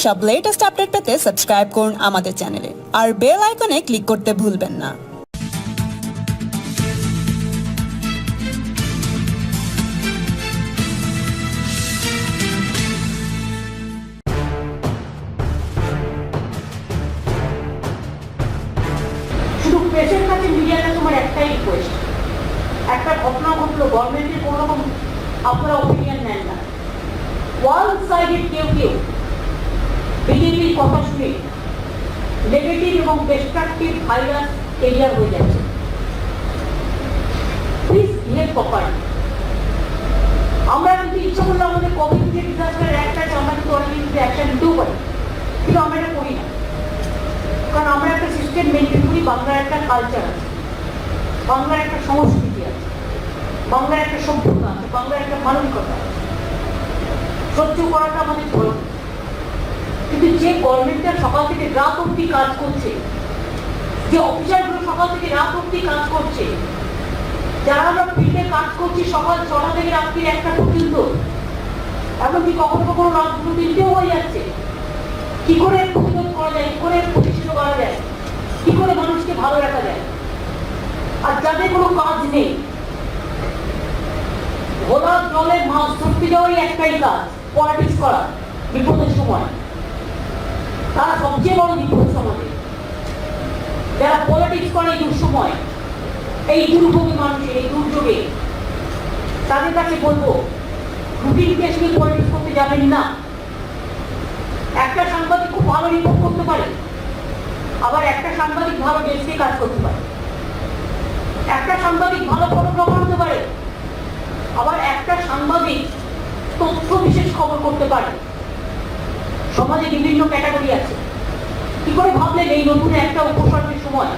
সব latest update পেতে subscribe করুন আমাদের চ্যানেলে আর বেল আইকনে ক্লিক করতে ভুলবেন না। শুধু প্রেসের কাছে মিডিয়াটা তোমার একটাই রিকোয়েস্ট, একটা ঘটনা ঘটলো, গভর্নমেন্টের কোনো রকম আপনারা ওপিনিয়ন নেন না, ওয়ান সাইডেড কেউ বিজেপির কথা শুনে নেগেটিভ এবং ডিস্ট্রাকটিভ ভাইরাস ক্লিয়ার হয়ে যাচ্ছে। Please behave properly. আমরা কিন্তু ইচ্ছা করলে আমাদের কোভিড যে ডিজাস্টারের অ্যাক্ট আছে, আমরা কিন্তু অনেক কিছু অ্যাকশন নিতেও পারি, কিন্তু আমরা এটা করি না। কারণ আমরা একটা সিস্টেম মেনটেন করি, বাংলার একটা কালচার আছে, বাংলার একটা সংস্কৃতি আছে, বাংলার একটা সভ্যতা আছে, বাংলার একটা মানবিকতা আছে। সহ্য করাটা আমাদের ধর্ম। কিন্তু যে গভর্নমেন্টটা সকাল থেকে রাত অব্দি কাজ করছে, যে অফিসারগুলো সকাল থেকে রাত অব্দি কাজ করছে, যারা আমরা ফিল্ডে কাজ করছি সকাল 6টা থেকে রাত্রি 1টা পর্যন্ত, এমনকি কখনো কখনো রাত 2-3টেও হয়ে যাচ্ছে, কি করে প্রতিরোধ করা যায়, কি করে প্রতিষ্ঠিত করা যায়, কি করে মানুষকে ভালো রাখা যায়। আর যাদের কোনো কাজ নেই, ঘোলার জলে মাছ ধরতে যাওয়াই একটাই কাজ, পলিটিক্স করা বিপদের সময়। তারা সবচেয়ে বড় বিপদ সমাজে। যারা পলিটিক্স করে এই দুঃসময়, এই দুর্ভোগী মানুষের এই দুর্যোগে, তাদের কাছে বলবো রুটিন কেস নিয়ে পলিটিক্স করতে যাবেন না। একটা সাংবাদিক খুব ভালো রিপোর্ট করতে পারে, আবার একটা সাংবাদিক ভালো ডেস্কে কাজ করতে পারে, একটা সাংবাদিক ভালো ফটোগ্রাফার হতে পারে, আবার একটা সাংবাদিক তথ্য বিশেষ খবর করতে পারে। সমাজে বিভিন্ন ক্যাটাগরি আছে। কি করে ভাবলেন এই নতুন একটা উপসর্গের সময়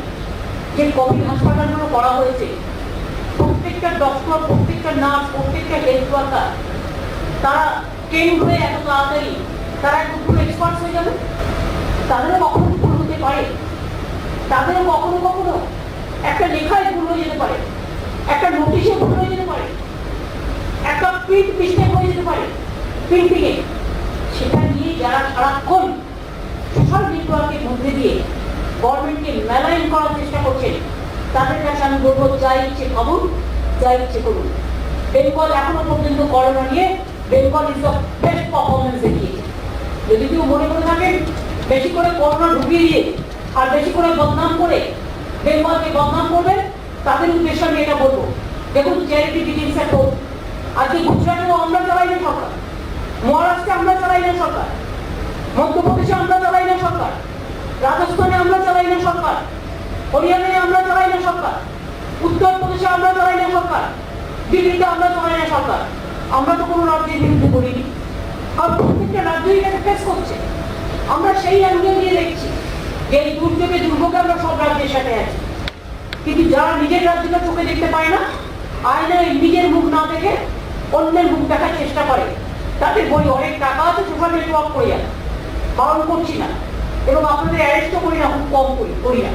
যে কোভিড হাসপাতালগুলো করা হয়েছে, প্রত্যেকটা ডক্টর, প্রত্যেকটা নার্স, প্রত্যেকটা হেলথ ওয়ার্কার তারা ট্রেন হয়ে এত তাড়াতাড়ি তারা একটু পুরো এক্সপার্ট হয়ে যাবে? তাদেরও কখনো ভুল হতে পারে, তাদেরও কখনো কখনো একটা লেখায় ভুল হয়ে যেতে পারে, একটা নোটিশে ভুল হয়ে যেতে পারে, একটা প্রিন্ট মিস্টেক হয়ে যেতে পারে প্রিন্টিংয়ে। সেটা নিয়ে যারা সারাক্ষণ সোশ্যাল নেটওয়ার্কের মধ্যে দিয়ে গভর্নমেন্টকে মেলাইন করার চেষ্টা করছেন, তাদের কাছে আমি বলবো যা ইচ্ছে ভাবুন, যা ইচ্ছে করুন। বেঙ্গল এখনো পর্যন্ত করোনা নিয়ে Bengal is the best performance দেখিয়েছে। যদি কেউ মনে করে থাকেন বেশি করে করোনা ঢুকিয়ে দিয়ে আর বেশি করে বদনাম করে বেঙ্গলকে বদনাম করবেন, তাদের উদ্দেশ্যে আমি এটা বলবো, দেখুন চ্যারিটি বিগিনস এট হোম। আজকে গুজরাটেও আমরা চালাই না সরকার, মহারাষ্ট্রে আমরা চালাই না সরকার, মধ্যপ্রদেশে আমরা চালাই না সরকার, রাজস্থানে আমরা চালাই না সরকার, হরিয়ানায় আমরা চালাই না সরকার, উত্তরপ্রদেশে আমরা চালাই না সরকার, দিল্লিতে আমরা চালাই না সরকার। আমরা তো কোনো রাজ্যের বিরুদ্ধে করিনি, আর প্রত্যেকটা রাজ্যই এটাকে ফেস করছে। আমরা সেই অ্যাঙ্গেল দিয়ে দেখছি যে এই দুর্যোগে দুর্ভোগে আমরা সব রাজ্যের সাথে আছি। কিন্তু যারা নিজের রাজ্যটা চোখে দেখতে পায় না, আয়নায় নিজের মুখ না দেখে অন্যের মুখ দেখার চেষ্টা করে, তাদের বই অনেক টাকা আছে, সোশ্যাল নেটওয়ার্ক করে যাবে, বারণ করছি না, এবং আপনাদের অ্যারেস্টও করি না, খুব কম করি না।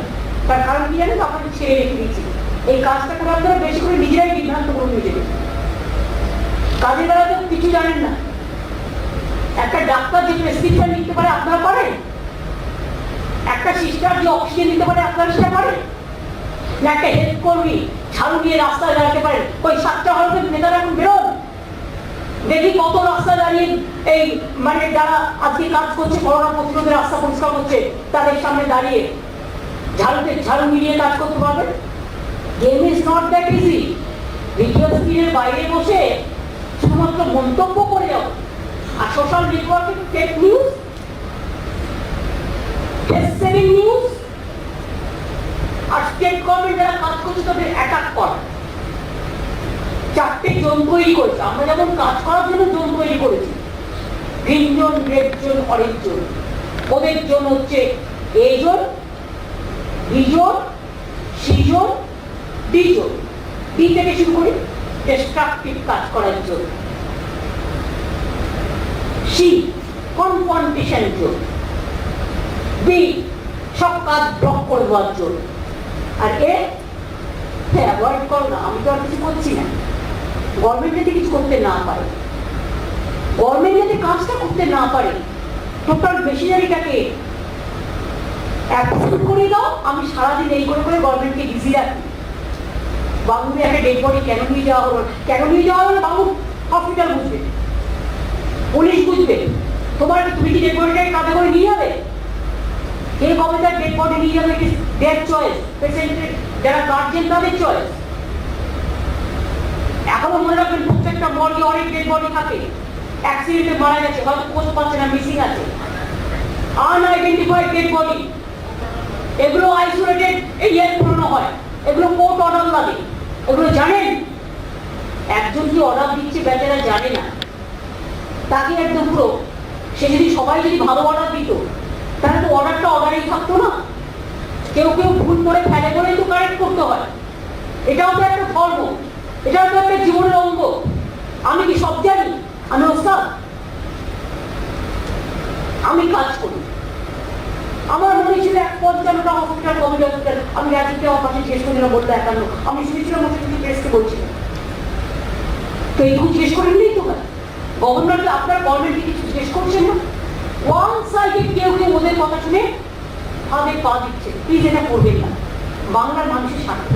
তার কারণ কি জানেন? আপনাদের ছেড়ে রেখে দিচ্ছি। এই কাজটা করে আপনারা বেশি করে নিজেরাই বিভ্রান্ত করে নিয়ে যাবেন। কাজে দ্বারা তো কিছু জানেন না। একটা ডাক্তার যে প্রেসক্রিপশন লিখতে পারে আপনারা পারেন? একটা সিস্টার যে অক্সিজেন দিতে পারে আপনারা সেটা পারেন? না একটা হেলথ কর্মী ঝাড়ু দিয়ে রাস্তায় দাঁড়াতে পারেন? ওই 7টা হলফের নেতারা এখন বেরোন, দেখি কত রাস্তা দাঁড়িয়ে এই মানে যারা আজকে কাজ করছে করোনা প্রতিরোধে রাস্তা পরিষ্কার করছে, তাদের সামনে দাঁড়িয়ে ঝাড়ু মিলিয়ে কাজ করতে পারবেন? Game is not that easy. Video স্ক্রিনের বাইরে বসে শুধুমাত্র মন্তব্য করে যাও, আর সোশ্যাল নেটওয়ার্কে fake news, face saving news, আর স্টেট গভর্নমেন্ট যারা কাজ করছে তাদের অ্যাটাক করা। 4টে জোন তৈরি করেছে। আমরা যেমন কাজ করার জন্য জোন তৈরি করেছি, green zone, red zone, orange zone. ওদের জোন হচ্ছে A zone, B zone, C zone, D zone. D থেকে শুরু করি, ডিস্ট্রাকটিভ কাজ করার জন্য। সি কনফ্রন্টেশন জোন, বি সব কাজ ব্লক করে দেওয়ার জন্য, আর এ অ্যাভয়েড করো না। আমি তো আর কিছু করছি না, গভর্নমেন্ট যদি কিছু করতে না পারে, গভর্নমেন্ট যদি কাজটা করতে না পারে, টোটাল মেশিনারিটাকে অ্যাপ্রুভ করে দাও, আমি সারাদিন এই করে করে গভর্নমেন্টকে বিজি রাখি। বাংলাতে একটা ডেড বডি কেন নিয়ে যাওয়া হলো, কেন নিয়ে যাওয়া হলো, বাবু হসপিটাল বুঝবে, পুলিশ বুঝবে। তুমি কি ডেড বডিটাকে কাঁধে করে নিয়ে যাবে? কে কবে তার ডেড বডি নিয়ে যাবে? দেয়ার চয়েস, পেশেন্টের যারা গার্জেন তাদের চয়েস। এখনো মনে রাখবেন প্রত্যেকটা মর্গে অনেক ডেড বডি থাকে, অ্যাক্সিডেন্টে মারা গেছে, হয়তো পোস্ট পাচ্ছে না, মিসিং আছে, আনআইডেন্টিফাইড ডেড বডি। এগুলো আইসোলেটেড এরিয়ায় পুরনো হয়, এগুলো কোর্ট অর্ডার লাগে। এগুলো জানেন? একজন কি অর্ডার দিচ্ছে বেচারা জানে না, তাকে একদম পুরো, সে যদি সবাই যদি ভালো অর্ডার দিত তাহলে তো অর্ডারটা অর্ডারই থাকতো না। কেউ কেউ ভুল করে ফেলে বলেই তো কারেক্ট করতে হয়। এটাও তো একটা ধর্ম, এটাও তো একটা জীবনের অঙ্গ। আমি কি সব জানি? আমি ওস্তাদ? আমি কাজ করি। আমার মনে ছিল 55টা হসপিটাল, কোভিড হসপিটাল। আমি রাজ্যকে আমার পাশে শেষ করে দিলাম, বলতে 51। আমি শুনেছিলাম মুখ্যমন্ত্রী প্রেসকে বলছিলেন, তো এইটুকু শেষ করে নিলেই তো হয়। গভর্নরকে, আপনার গভর্নমেন্টকে কিছু শেষ করছেন না। ওয়ান সাইডে কেউ কেউ ওদের কথা শুনে হাতে পা দিচ্ছে। প্লিজ এটা করবেন না, বাংলার মানুষের স্বার্থ।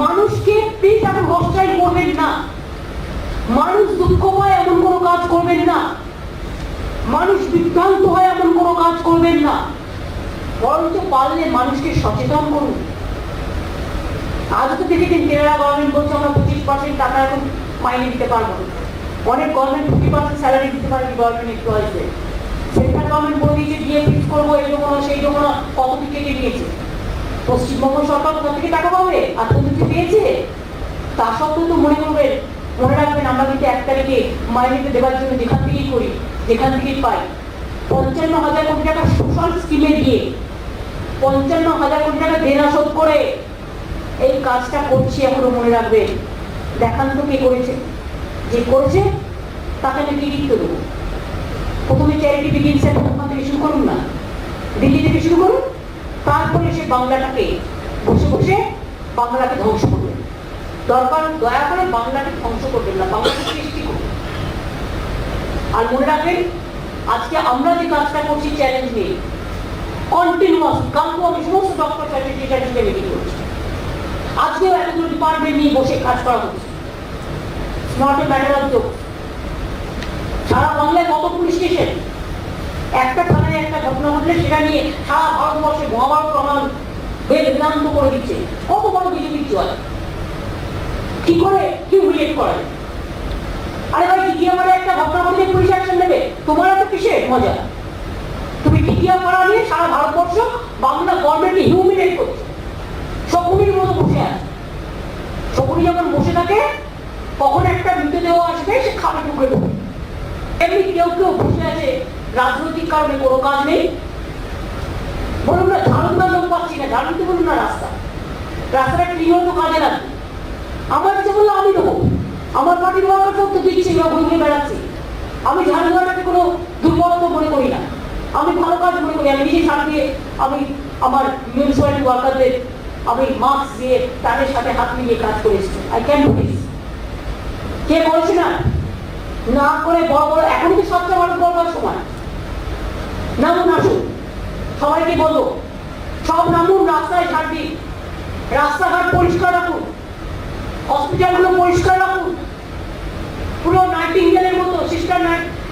মানুষকে প্লিজ এখন হস্টাইল করবেন না। মানুষ দুঃখ পায় এমন কোনো কাজ করবেন না। মানুষ বিভ্রান্ত হয় এমন কোনো কাজ করবেন না। বরঞ্চ পারলে মানুষকে সচেতন করুন। আজ তো দেখেছেন কেরালা গভর্নমেন্ট বলছে আমরা 25% টাকা এখন মাইনে দিতে পারবো না। অনেক গভর্নমেন্ট 50% স্যালারি দিতে পারে গভর্নমেন্ট এমপ্লয়িজদের। সেন্ট্রাল গভর্নমেন্ট বলে দিয়েছে ডিএ ফিক্স করবো, এই জন্য সেই জন্য কত থেকে নিয়েছে। পশ্চিমবঙ্গ সরকার কোথা থেকে টাকা পাবে? আর প্রযুক্তি পেয়েছে। তা সত্ত্বেও তো মনে রাখবেন আমরা কিন্তু 1 তারিখে মাইনেতে দেওয়ার জন্য যেখান থেকেই করি, যেখান থেকেই পাই, 55,000 কোটি টাকা সোশ্যাল স্কিমে দিয়ে 55,000 কোটি টাকা দেনা শোধ করে এই কাজটা করছি। এখনো মনে রাখবেন, দেখান তো কে করেছে। যে করেছে তাকে আমি কৃতিত্ব দেবো। প্রথমে চ্যারিটি বিগিনস ওখান থেকে শুরু করুন না, দিল্লি থেকে শুরু করুন। তারপরে সে বাংলাটাকে বসে বসে বাংলাকে ধ্বংস করবে। দরকার দয়া করে বাংলাকে ধ্বংস করবেন না, বাংলাকে সৃষ্টি করবেন। আর মনে রাখবেন, আজকে আমরা যে কাজটা করছি চ্যালেঞ্জ নিয়ে কন্টিনিউয়াস, কালকে আমি সমস্ত ডক্টর সার্টিফিকেট মিটিং করছি। আজকেও এতগুলো ডিপার্টমেন্ট নিয়ে বসে কাজ করা হচ্ছে। Not a matter of joke. সারা বাংলায় কত পুলিশ স্টেশন, একটা থানায় একটা ঘটনা ঘটলে সেটা নিয়ে সারা ভারতবর্ষে মহাভারত প্রমাণ বেদান্ত করে দিচ্ছে। কত বড় বিজেপি চলে, কি করে কি রিলেট করে? আরে ভাই, টিকিয়াপাড়ে একটা ঘটনা ঘটলে পুলিশ অ্যাকশন নেবে, তোমার এত কিসের মজা? তুমি টিকিয়াপাড়া নিয়ে সারা ভারতবর্ষ বাংলা গভর্নমেন্টকে হিউমিলেট করছে। শকুনির মতো বসে আছে। শকুনি যখন বসে থাকে কখন একটা মৃতদেহ আসবে, সে খাবে টুকরে টুকরে। এমনি কেউ কেউ বসে আছে রাজনৈতিক কারণে, কোনো কাজ নেই। বলুন না ঝাড়ু না, লোক পাচ্ছি না, ঝাড়ু দিতে বলুন না রাস্তাটা ক্লিন তো কাজে লাগবে। আমার কাছে বললো আমি দেবো, আমার পার্টির ওয়ার্কার তো দিচ্ছি, ওরা ঘুরে বেড়াচ্ছি। আমি ঝাড়ু দেওয়াটাকে কোনো দুর্বলতা মনে করি না, আমি ভালো কাজ মনে করি। আমি নিজে ঝাড়ু দিয়ে আমি আমার মিউনিসিপ্যালিটি ওয়ার্কারদের আমি মাস্ক দিয়ে তাদের সাথে হাত মিলিয়ে কাজ করেছি। I can do this. কে বলছে না? না করে বড় বড়, এখন তো সবচেয়ে বড় বড় সময়। নামুন, আসুন, সবাইকে বলবো সব নামুন, রাস্তায় ঝাড় দিন, রাস্তাঘাট পরিষ্কার রাখুন, হসপিটালগুলো পরিষ্কার রাখুন। পুরো নাইটিঙ্গেলের মতো সিস্টার,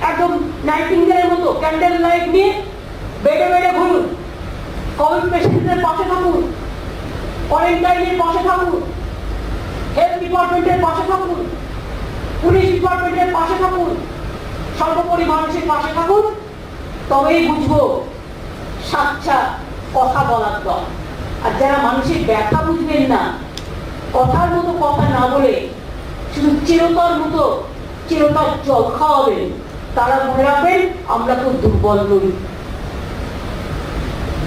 একদম নাইটিঙ্গেলের মতো ক্যান্ডেল লাইট নিয়ে বেডে বেডে ঘুরুন। কোভিড পেশেন্টদের পাশে থাকুন, কোয়ারেন্টাইনের পাশে থাকুন, হেলথ ডিপার্টমেন্টের পাশে থাকুন, পুলিশ ডিপার্টমেন্টের পাশে থাকুন, সর্বোপরি মানুষের পাশে থাকুন। তবেই বুঝবো সাচ্চা কথা বলার দল। আর যারা মানুষের ব্যথা বুঝবেন না, কথার মতো কথা না বলে শুধু চিরতার মতো চিরতার জল খাওয়াবেন, তারা মনে রাখবেন আমরা খুব দুর্বল নই।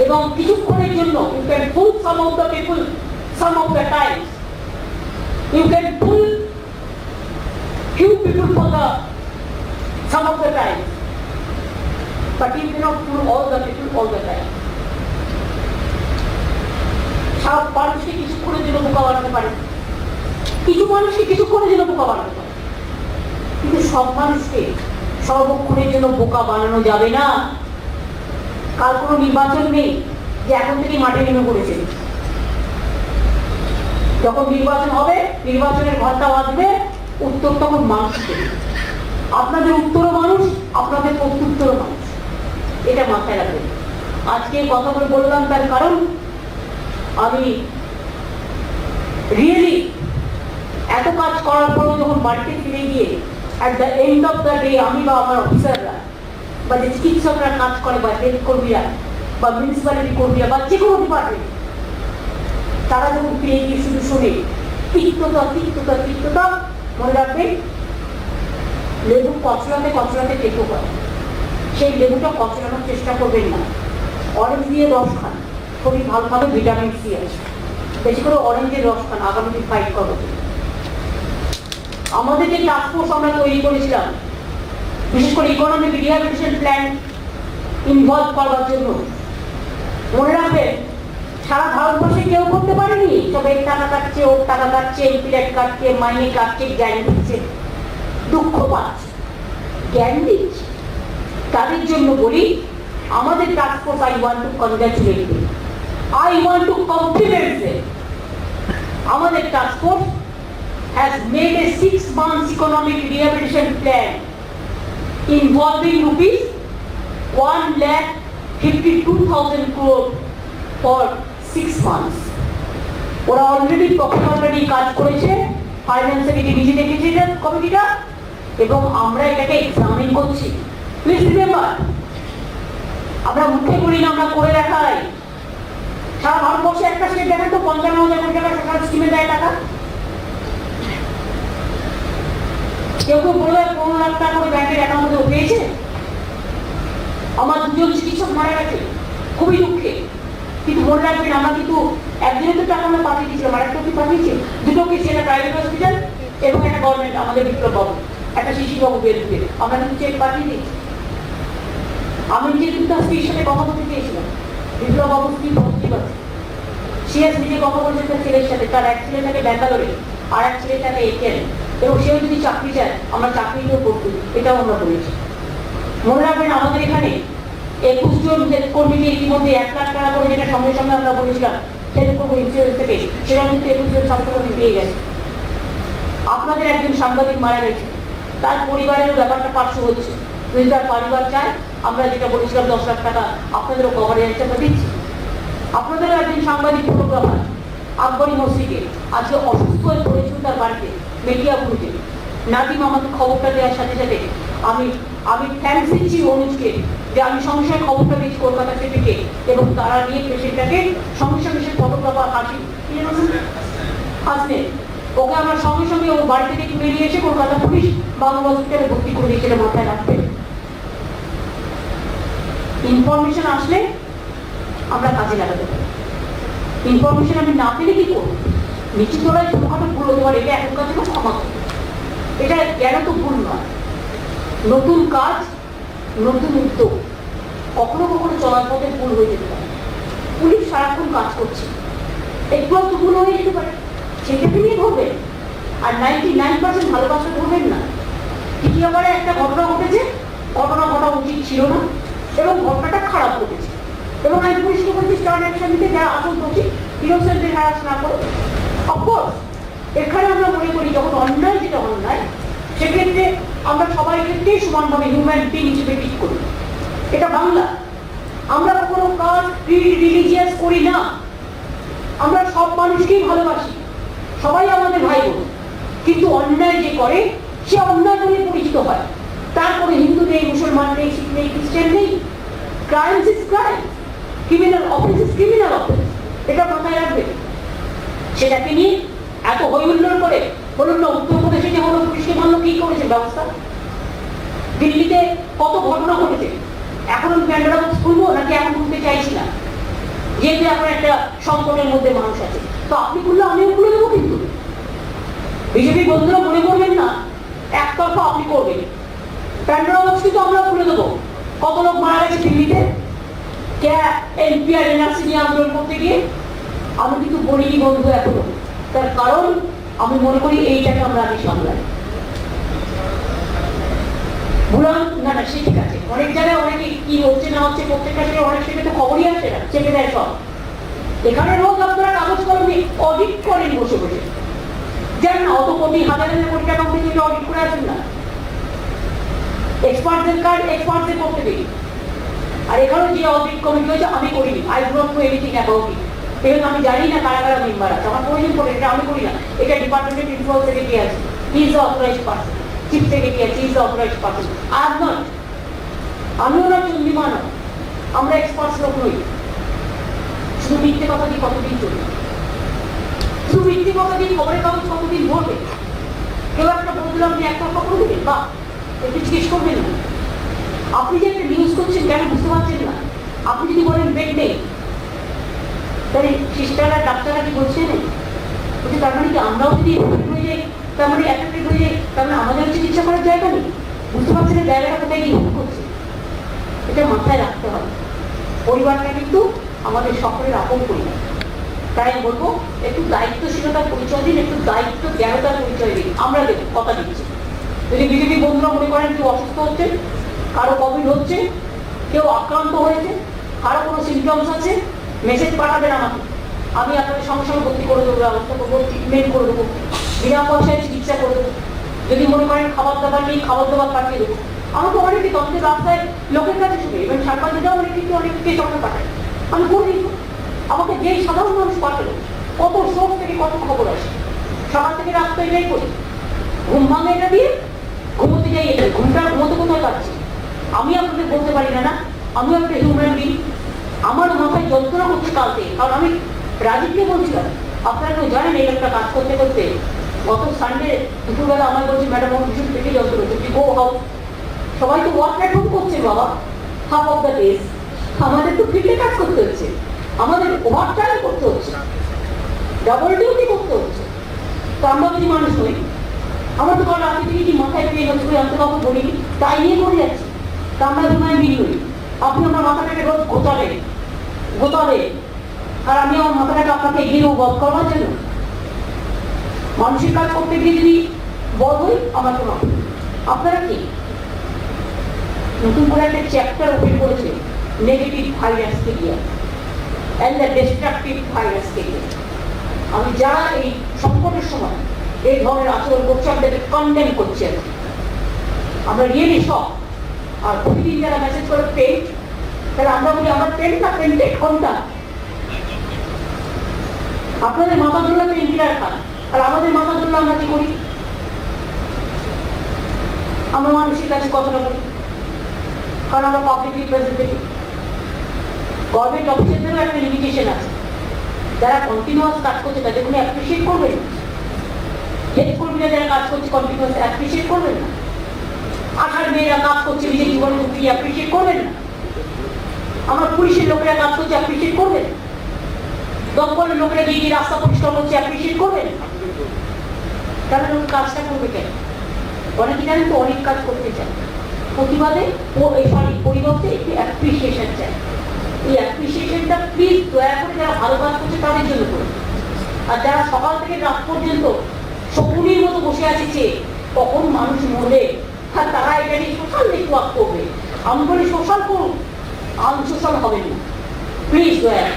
এবং কিছুক্ষণের জন্য you can fool some of the people some of the times, you can fool few people for the some of the time, but you cannot fool all the people all the time. সব মানুষকে কিছুক্ষণের জন্য বোকা বানাতে পারে, কিছু মানুষকে কিছুক্ষণের জন্য বোকা বানাতে পারে, কিন্তু সব মানুষকে সর্বক্ষণের জন্য বোকা বানানো যাবে না। কাল কোনো নির্বাচন নেই যে এখন থেকেই মাঠে নেমে পড়েছে। যখন নির্বাচন হবে, নির্বাচনের ঘন্টা বাজবে, উত্তর তখন মানুষ দেবে। আপনাদের উত্তরও মানুষ, আপনাদের প্রত্যুত্তরও মানুষ, এটা মাথায় রাখবেন। আজকে কথা বলে বললাম তার কারণ আমি রিয়েলি এত কাজ করার পরেও যখন বাড়িতে ফিরে গিয়ে at the end of the day আমি বা আমার অফিসাররা বা যে চিকিৎসকরা কাজ করে বা হেলথ কর্মীরা বা মিউনিসিপ্যালিটি কর্মীরা বা যে কোনো ডিপার্টমেন্ট, তারা যখন ফিরে গিয়ে শুধু শোনে তিক্ততা তিক্ততা তিক্ততা, মনে রাখবেন লেবু কচলাতে কচলাতে তেতো হয়, সেই লেবুটা কচলানোর চেষ্টা করবেন না। অরেঞ্জ দিয়ে রস খান, খুবই ভালো ভালো ভিটামিন সি আছে, বেশি করে অরেঞ্জের রস খান আগামী দিন ফাইট করবো। আমাদের যে টাস্ক ফোর্স আমরা তৈরি করেছিলাম বিশেষ করে ইকোনমিক রিহ্যাবিলিটেশন প্ল্যান ইনভলভ করার জন্য, মনে রাখবেন সারা ভারতবর্ষে কেউ করতে পারেনি। সবাই টাকা কাটছে, ওর টাকা কাটছে, এমপিলেট কাটছে, মাইনে কাটছে, জ্ঞান দিচ্ছে, দুঃখ পাচ্ছে, জ্ঞান দিচ্ছে। তাদের জন্য বলি আমাদের task force I want to congratulate them, I want to compliment them. আমাদের task force has made a 6 months economic rehabilitation plan involving rupees 1,52,000 crore for 6 months. ওরা অলরেডি প্রফেশনালি কাজ করেছে, ফাইন্যান্সের ডিভিশন দেখেছে কমিটিটা, এবং আমরা এটাকে এক্সামিন করছি। প্লিজ রিমেম্বার, আমরা মুখে বলি না, আমরা করে দেখাই। সারা ভারতবর্ষে একটা স্টেট দেখেন তো 55,000 কোটি টাকা সরকার স্কিমে দেয় টাকা। কেউ কেউ বলে 15 লাখ টাকা করে ব্যাংকের অ্যাকাউন্টে পেয়েছে। আমার দুজন চিকিৎসক মারা গেছে, খুবই দুঃখে, কিন্তু মনে রাখবেন আমরা কিন্তু একদিনে তো টাকা আমরা পাঠিয়ে দিয়েছিলাম, আর একটা কি পাঠিয়েছি, দুটো কেসি, একটা প্রাইভেট হসপিটাল এবং একটা গভর্নমেন্ট, আমাদের বিপ্লব বাবু, একটা শিশিরবাবু বেরুকে আমরা কিন্তু চেক পাঠিয়ে দিয়েছি। আমি নিজে কিন্তু তার স্ত্রীর সাথে কথা বলতে চেয়েছিলাম, বিপ্লব বাবু স্ত্রী পজিটিভ আছে, সিএস নিজে কথা বলছে তার ছেলের সাথে, তার এক ছেলে থাকে ব্যাঙ্গালোরে আর এক ছেলে থাকে এখানে, এবং সেও যদি চাকরি চায় আমরা চাকরিও করতে, এটাও আমরা বলেছি। মনে রাখবেন আমাদের এখানে 21 জন হেলথ কর্মীকে ইতিমধ্যে 1 লাখ টাকা করে, যেটা সঙ্গে সঙ্গে আমরা বলেছিলাম হেলথ কর্মী ইন্স্যুরেন্স থেকে, সেটা কিন্তু 21 জন স্বাস্থ্যকর্মী পেয়ে গেছে। আপনাদের একজন সাংবাদিক মারা গেছে, তার পরিবারের ব্যাপারটা পার্শ্ব হচ্ছে, যদি তার পরিবার চায় আমরা যেটা বলেছিলাম 10 লাখ টাকা আপনাদেরও কভারেজ আমরা দিচ্ছি। আপনাদেরও একজন সাংবাদিক ফটোগ্রাফার আকবরী মসজিদে আজকে অসুস্থ হয়ে পড়েছিল তার বাড়িতে মেটিয়াপুরিতে। নাদিম আমাকে খবরটা দেওয়ার সাথে সাথে আমি থ্যাঙ্কস দিচ্ছি অনুজকে, যে আমি সঙ্গে সঙ্গে খবরটা দিচ্ছি কলকাতা থেকে, এবং তারা নিয়ে পেশেন্টটাকে সঙ্গে সঙ্গে সে ফটোগ্রাফার আসলে ওকে আমরা সঙ্গে সঙ্গে ওর বাড়ি থেকে তুলে নিয়ে এসে কলকাতা পুলিশ বাংলা হসপিটালে ভর্তি করে দিয়েছিল। মাথায় রাখবেন, ইনফরমেশন আসলে আমরা কাজে লাগাতে পারি। ইনফরমেশন আমি না পেলে কি করবো? নিচু তলায় ছোটখাটো ভুল হতে পারে, এটা এখনকার জন্য ক্ষমা করবো, এটা কেন তো ভুল নয়। নতুন কাজ, নতুন উদ্যোগ, কখনো কখনো চলার পথে ভুল হয়ে যেতে পারে। পুলিশ সারাক্ষণ কাজ করছে, একটু একটু ভুল হয়ে যেতে পারে, সেটাকে নিয়ে ধরবেন। আর 99% ভালোবাসা ধরবেন না। তৃতীয়বারে একটা ঘটনা ঘটেছে, ঘটনা ঘটা উচিত ছিল না, এবং ঘটনাটা খারাপ ঘটেছে, এবং আমি পুলিশকে বলছি স্টার্ন অ্যাকশন নিতে, যারা আসল দোষী ইনোসেন্টদের হ্যারাস না করে। অফকোর্স এখানে আমরা মনে করি যখন অন্যায় যেটা অন্যায়, সেক্ষেত্রে আমরা সবাই ক্ষেত্রেই সমানভাবে হিউম্যান বিং হিসেবে ঠিক করি। এটা বাংলা, আমরা কোনো কাজ রিলিজিয়াস করি না, আমরা সব মানুষকেই ভালোবাসি, সবাই আমাদের ভাই বোন। কিন্তু অন্যায় যে করে সে অন্যায় বলে পরিচিত হয়, তারপরে হিন্দু নেই, মুসলমান নেই, শিখ নেই, খ্রিস্টান নেই। Crimes is crime, criminal offence is criminal offence, এটা মাথায় রাখবে। সেটাকে নিয়ে এত হইহুল্লোড় করে বলুন না, উত্তরপ্রদেশে যে হলো পুলিশকে মানলো, কি করেছে ব্যবস্থা? দিল্লিতে কত ঘটনা ঘটেছে, এখন আমি ব্যান্ডারা খুলবো নাকি এখন খুলতে চাইছি না, যেহেতু এখন একটা সংকটের মধ্যে মানুষ আছে। তো আপনি খুললে আমিও খুলে দেবো, কিন্তু বিজেপি বন্ধুরা মনে করবেন না একতরফা আপনি করবেন। ব্যান্ডারা কিন্তু আমরা খুলে দেবো। কত লোক মারা গেছে দিল্লিতে এমপি আর এনআরসি নিয়ে আন্দোলন করতে গিয়ে, আমি কিন্তু বলিনি বন্ধু এখনো, তার কারণ আমি মনে করি এইটাকে আমরা আগে সামলাই। ভুলান না না সে ঠিক আছে, অনেক জায়গায় অনেকে কি হচ্ছে না হচ্ছে প্রত্যেকটা থেকে অনেক থেকে তো খবরই আসে না, চেপে দেয় সব। এখানে রোজ আপনারা কাগজ কলমে অডিট করেন বসে বসে, জান না অত কোটি হাজার হাজার কোটি টাকা আপনি যদি অডিট করে আসেন না, এক্সপার্টদের কাজ এক্সপার্টদের করতে দিই। আর এখানে যে অডিট কমিটি হয়েছে আমি করিনি, I do not know anything about it, এবং আমি জানি না কারা কারা মেম্বার আছে, আমার প্রয়োজন পড়ে, এটা আমি করি না, এটা ডিপার্টমেন্টের প্রিন্সিপাল সেক্রেটারি আছে, he is the authorised person, chief secretary আছে, he is the authorised person, আর নট। আমিও না চন্ডিমানও, আমরা এক্সপার্টস লোক নই। শুধু মিথ্যে কথা দিয়ে কতদিন চলবে, শুধু মিথ্যে কথা দিয়ে খবরের কাগজ কতদিন ধরবে? কেউ একটা বলছিল আপনি একটা খবর দেবেন বা একটু জিজ্ঞেস করবেন না, আপনি যে একটা নিউজ করছেন কেন বুঝতে পারছেন না? আপনি যদি বলেন বেড নেই, তাহলে সিস্টাররা ডাক্তাররা কি বলছেন বলছে তার মানে কি আমরাও যদি হয়ে যাই, তার মানে অ্যাফেক্টেড হয়ে যাই, তার মানে আমাদের চিকিৎসা করার জায়গা নেই? বুঝতে পারছেন না জায়গাটা কোথায় গিয়ে ভুল করছে? এটা মাথায় রাখতে হবে। পরিবারটা কিন্তু আমাদের সকলের আপন পরিবার, তাই আমি বলবো একটু দায়িত্বশীলতার পরিচয় দিন, একটু দায়িত্ব জ্ঞানতার পরিচয় দিন। আমরা দেব কথা দিচ্ছি, যদি বিজেপি বন্ধুরা মনে করেন কেউ অসুস্থ হচ্ছে, কারো কোভিড হচ্ছে, কেউ আক্রান্ত হয়েছে, কারো কোনো সিমটমস আছে, মেসেজ পাঠাবেন আমাকে, আমি আপনাদের সঙ্গে সঙ্গে ভর্তি করে দেবো, ব্যবস্থা করবো, ট্রিটমেন্ট করে দেবো, বিনা পয়সায় চিকিৎসা করে দেবো। যদি মনে করেন খাবার দাবার নেই, খাবার দাবার পাঠিয়ে দেবো। আমাকে অনেকে তন্ত্রের রাস্তায় লোকের কাছে শুনে, এবং সরকার দিদাও অনেককে সঙ্গে পাঠায়, আমি করি। আমাকে যেই সাধারণ মানুষ পাঠালো, কত সোর্স থেকে কত খবর আসে, সকাল থেকে রাত তো এটাই করি, ঘুম ভাঙে এটা দিয়ে, ঘুমোতে যাই এটা, ঘুমোতে কোথায় পাচ্ছি? আমি আপনাদের বলতে পারি না, আমিও একটা হিউম্যান বিং, আমার মাথায় যন্ত্রণা করছে কাল থেকে। কারণ আমি রাজীবকে বলছিলাম, আপনারা কেউ জানেন এই একটা কাজ করতে করতে গত সানডে দুপুরবেলা আমার বলছি ম্যাডাম আমার ভীষণ পেটে যন্ত্রণা হচ্ছে, গো হাউ, সবাই তো ওয়ার্ক অ্যাট হোম করছে বাবা, হাফ অফ দ্য ডেজ, আমাদের তো ফিল্ডে কাজ করতে হচ্ছে, আমাদের ওভার টাইম করতে হচ্ছে, ডাবল ডিউটি করতে হচ্ছে। তো আমরা যদি মানুষ নই, আমার তো কারণ রাতে থেকে কি মাথায় পেয়ে যাচ্ছে, আমি তো কাউকে বলিনি, তাই নিয়ে করে যাচ্ছি। তা আমরা দুনায় বিল নই, আপনি আমার মাথাটাকে রোজ গোতালে, আর আমি আমার মাথাটাকে আপনাকে এগিয়ে বধ করবার জন্য মানুষের কাজ করতে গিয়ে যদি বধ হই, আমার কোনো আপনারা কি নতুন করে একটা চ্যাপ্টার ওপেন করেছে negative virus career and the destructive virus career. আমি যারা এই সংকটের সময় এই ধরনের আচরণ করছে আমাদেরকে কন্ডেম করছে, আমরা রিয়েলি সব। আর প্রতিদিন যারা মেসেজ করে পেন্ট, তাহলে আমরা বলি আমার পেন্ট না পেন্টেড কোনটা? আপনাদের মাথা ধরলে পেন্টিলার খান, আর আমাদের মাথা ধরলে আমরা কি করি? আমরা মানুষের কাছে কতটা বলি, কারণ আমরা পাবলিক রিপ্রেজেন্টেটিভ। গভর্নমেন্ট অফিসারদেরও একটা লিমিটেশন আছে, যারা কন্টিনিউয়াস কাজ করছে তাদের কোনো অ্যাপ্রিসিয়েট করবেন না, হেল্প কর্মীরা যারা কাজ করছে কন্টিনিউয়াস অ্যাপ্রিসিয়েট করবেন না, আশার মেয়েরা কাজ করছে নিজের জীবনে তুমি অ্যাপ্রিসিয়েট করবেন না, আমার পুলিশের লোকেরা কাজ করছে অ্যাপ্রিসিয়েট করবেন, দমকলের লোকেরা গিয়ে রাস্তা পরিষ্কার করছে অ্যাপ্রিসিয়েট করবেন। তাহলে লোক কাজটা করবে কেন? অনেকে জানেন তো অনেক কাজ করতে চায়, প্রতিবাদে পরিবর্তে একটু অ্যাপ্রিসিয়েশন চায়। এই অ্যাপ্রিসিয়েশনটা প্লিজ দয়া করে যারা ভালো কাজ করছে তাদের জন্য করুন। আর যারা সকাল থেকে রাত পর্যন্ত শকুনির মতো বসে আছে চেয়ে কখন মানুষ মরবে, আর তারা এটা নিয়ে সোশ্যাল নেটওয়ার্ক করবে, আমি বলি সোশ্যাল করুন, আনসোশ্যাল হবেন না প্লিজ দয়া।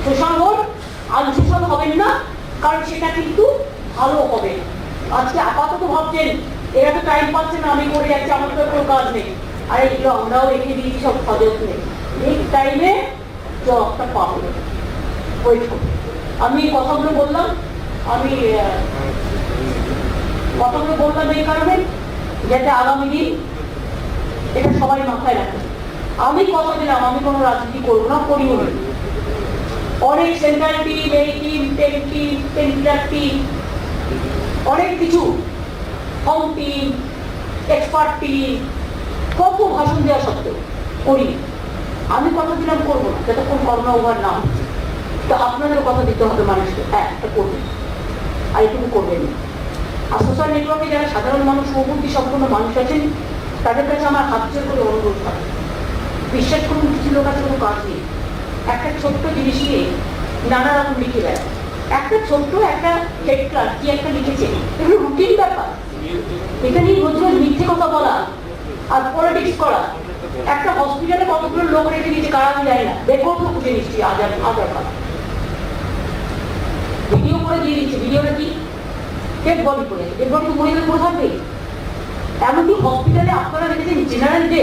সোশ্যাল হোক, আনসোশ্যাল হবেন না, কারণ সেটা কিন্তু ভালো হবে না। আজকে আপাতত ভাবছেন এরা তো টাইম পাচ্ছে না, আমি করে যাচ্ছি, আমার তো কোনো কাজ নেই, আর এগুলো আমরাও রেখে দিয়েছি সব সজাগ নেই, এই টাইমে জবটা পাবো। ওয়েট করুন। আমি কথাগুলো বললাম, এই কারণে যাতে আগামী দিন এটা সবাই মাথায় রাখে। আমি কথা দিলাম আমি কোনো রাজনীতি করবো না, করিও না। অনেক সেন্ট্রাল টিম, এই টিম, পেন্টিলার টিম, অনেক কিছু, হোম টিম, এক্সপার্ট টিম, কত ভাষণ দেওয়া সত্ত্বেও করি। আমি কথা দিলাম করবো না যতক্ষণ করোনা ওভার না হচ্ছে। তো আপনাদের কথা দিতে হবে মানুষকে, হ্যাঁ এটা করবেন, আর এটুকু করবেন। আর সোশ্যাল নেটওয়ার্কে যারা সাধারণ মানুষ, সুবুদ্ধি সম্পন্ন মানুষ আছেন, তাদের কাছে আমার হাত জোর করে অনুরোধ থাকে, বিশ্বাস করুন কিছু লোক আছে কোনো কাজ নেই, একটা ছোট্ট জিনিস নিয়ে নানা রকম লিখে দেয়। একটা ছোট্ট একটা হেড ক্লাস কি একটা লিখেছে, এগুলো রুটিন ব্যাপার। এখানে রোজ রোজ মিথ্যে কথা বলা আর পলিটিক্স করা। একটা হসপিটালে কতগুলো লোক রেখে দিয়েছে কারা আমি জানি না, বের করতে খুঁজে নিচ্ছি হাজার হাজার টাকা ভিডিও করে দিয়ে দিচ্ছে। ভিডিওটা কি ডেড বডি করে, ডেড বডি তো মহিলা করে থাকবে। এমনকি হসপিটালে আপনারা দেখেছেন জেনারেল ডে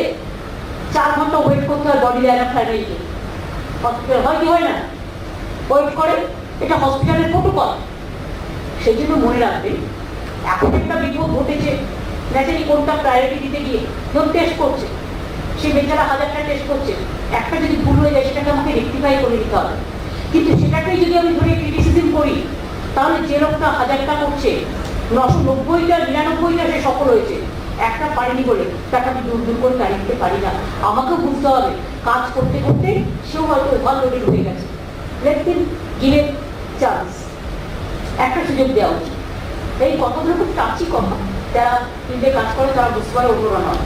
4 ঘন্টা ওয়েট করতে হয় বডি লাইনার ফ্যামিলিকে। হসপিটাল হয় কি হয় না, ওয়েট করে, এটা হসপিটালের প্রোটোকল। সেই জন্য মনে রাখবেন, এখন একটা বিপদ ঘটেছে, ন্যাচারালি কোনটা প্রায়োরিটি দিতে গিয়ে যখন টেস্ট করছে, সেই বেচারা 1000টা টেস্ট করছে, একটা যদি ভুল হয়ে যায় সেটাকে আমাকে রেক্টিফাই করে দিতে হবে। কিন্তু সেটাকেই যদি আমি ধরে ক্রিটিসিজম করি, তাহলে যে লোকটা 1000টা করছে 990টা 99টা সে সফল হয়েছে, একটা পারিনি বলে তাকে আমি দূর দূর করে দাঁড়িয়ে দিতে পারি না। আমাকেও বুঝতে হবে কাজ করতে করতে সেও হয়তো ওভারলোডেড হয়ে গেছে। Let him give a chance, একটা সুযোগ দেওয়া উচিত। এই কথাগুলো খুব টাচি কথা, যারা ফিল্ডে কাজ করে তারা বুঝতে পারে, অন্যরা নয়।